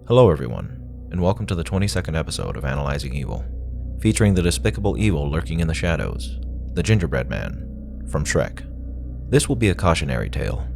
Hello everyone, and welcome to the 22nd episode of Analyzing Evil, featuring the despicable evil lurking in the shadows, the Gingerbread Man, from Shrek. This will be a cautionary tale,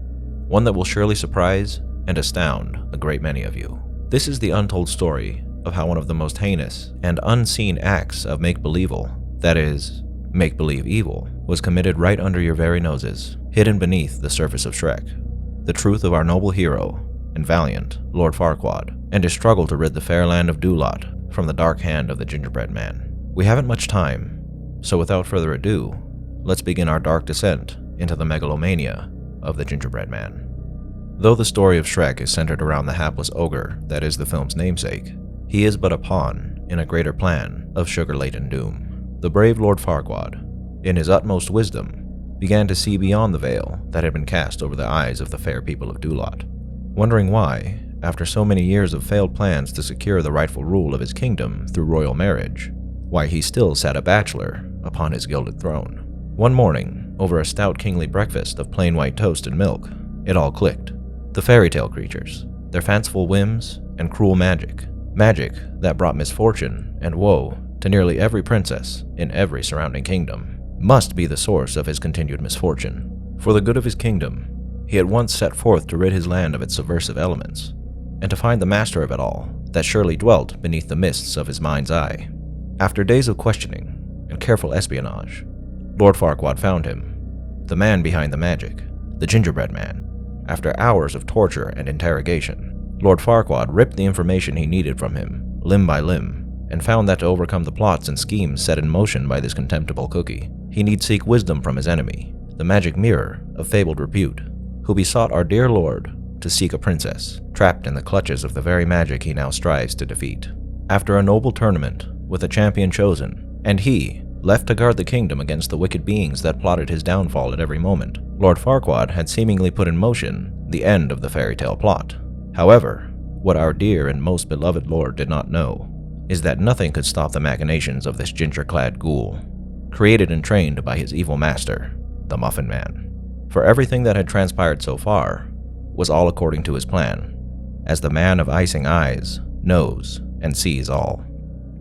one that will surely surprise and astound a great many of you. This is the untold story of how one of the most heinous and unseen acts of make-believe-evil, that is, make-believe evil, was committed right under your very noses, hidden beneath the surface of Shrek. The truth of our noble hero and valiant Lord Farquaad, and his struggle to rid the fair land of Dulot from the dark hand of the Gingerbread Man. We haven't much time, so without further ado, let's begin our dark descent into the megalomania of the Gingerbread Man. Though the story of Shrek is centered around the hapless ogre that is the film's namesake, he is but a pawn in a greater plan of sugar-laden doom. The brave Lord Farquaad, in his utmost wisdom, began to see beyond the veil that had been cast over the eyes of the fair people of Dulot, wondering why, after so many years of failed plans to secure the rightful rule of his kingdom through royal marriage, why he still sat a bachelor upon his gilded throne. One morning, over a stout kingly breakfast of plain white toast and milk, it all clicked. The fairy tale creatures, their fanciful whims and cruel magic that brought misfortune and woe to nearly every princess in every surrounding kingdom, must be the source of his continued misfortune. For the good of his kingdom, he at once set forth to rid his land of its subversive elements, and to find the master of it all that surely dwelt beneath the mists of his mind's eye. After days of questioning and careful espionage, Lord Farquaad found him, the man behind the magic, the Gingerbread Man. After hours of torture and interrogation, Lord Farquaad ripped the information he needed from him, limb by limb, and found that to overcome the plots and schemes set in motion by this contemptible cookie, he need seek wisdom from his enemy, the magic mirror of fabled repute, who besought our dear lord to seek a princess, trapped in the clutches of the very magic he now strives to defeat. After a noble tournament, with a champion chosen, and he left to guard the kingdom against the wicked beings that plotted his downfall at every moment, Lord Farquaad had seemingly put in motion the end of the fairy tale plot. However, what our dear and most beloved lord did not know is that nothing could stop the machinations of this ginger-clad ghoul, created and trained by his evil master, the Muffin Man. For everything that had transpired so far was all according to his plan, as the man of icing eyes knows and sees all.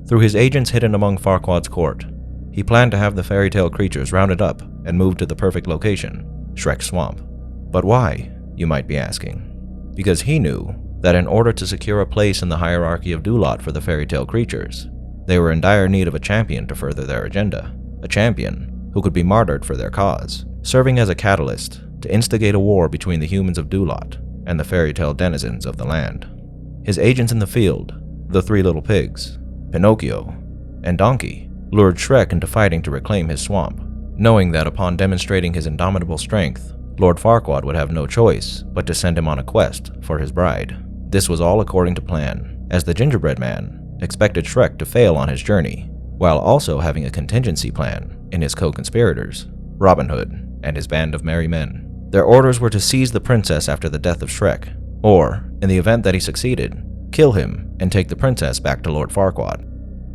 Through his agents hidden among Farquaad's court, he planned to have the fairy tale creatures rounded up and moved to the perfect location, Shrek's swamp. But why, you might be asking? Because he knew that in order to secure a place in the hierarchy of Dulot for the fairy tale creatures, they were in dire need of a champion to further their agenda, a champion who could be martyred for their cause, serving as a catalyst to instigate a war between the humans of Dulot and the fairy tale denizens of the land. His agents in the field, the three little pigs, Pinocchio, and Donkey, lured Shrek into fighting to reclaim his swamp, knowing that upon demonstrating his indomitable strength, Lord Farquaad would have no choice but to send him on a quest for his bride. This was all according to plan, as the Gingerbread Man expected Shrek to fail on his journey, while also having a contingency plan in his co-conspirators, Robin Hood and his band of merry men. Their orders were to seize the princess after the death of Shrek, or, in the event that he succeeded, kill him and take the princess back to Lord Farquaad.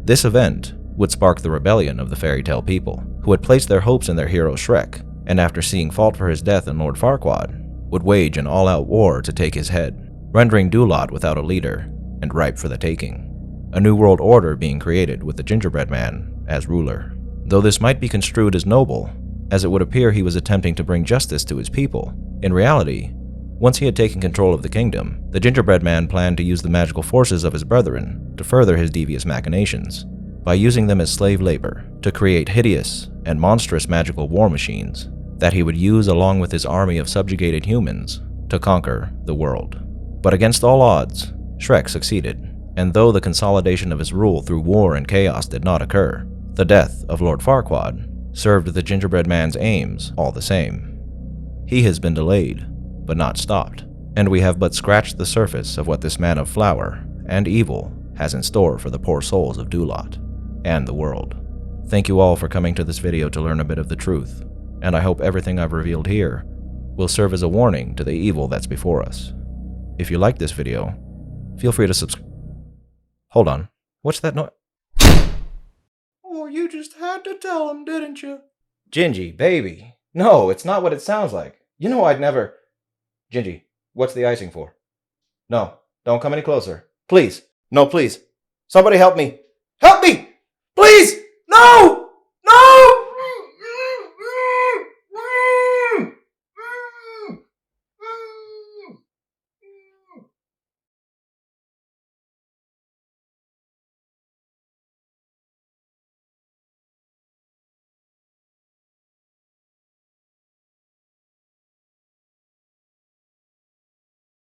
This event would spark the rebellion of the fairy tale people, who had placed their hopes in their hero Shrek, and after seeing fault for his death in Lord Farquaad, would wage an all-out war to take his head, rendering Dulot without a leader and ripe for the taking. A new world order being created with the Gingerbread Man as ruler. Though this might be construed as noble, as it would appear he was attempting to bring justice to his people, in reality, once he had taken control of the kingdom, the Gingerbread Man planned to use the magical forces of his brethren to further his devious machinations, by using them as slave labor to create hideous and monstrous magical war machines that he would use along with his army of subjugated humans to conquer the world. But against all odds, Shrek succeeded, and though the consolidation of his rule through war and chaos did not occur, the death of Lord Farquaad served the Gingerbread Man's aims all the same. He has been delayed, but not stopped, and we have but scratched the surface of what this man of flower and evil has in store for the poor souls of Dulot and the world. Thank you all for coming to this video to learn a bit of the truth, and I hope everything I've revealed here will serve as a warning to the evil that's before us. If you like this video, feel free to subscribe. Hold on, what's that noise? Oh, you just had to tell him, didn't you? Gingy, baby. No, it's not what it sounds like. You know I'd never... Gingy, what's the icing for? No, don't come any closer. Please. No, please. Somebody help me. Help me!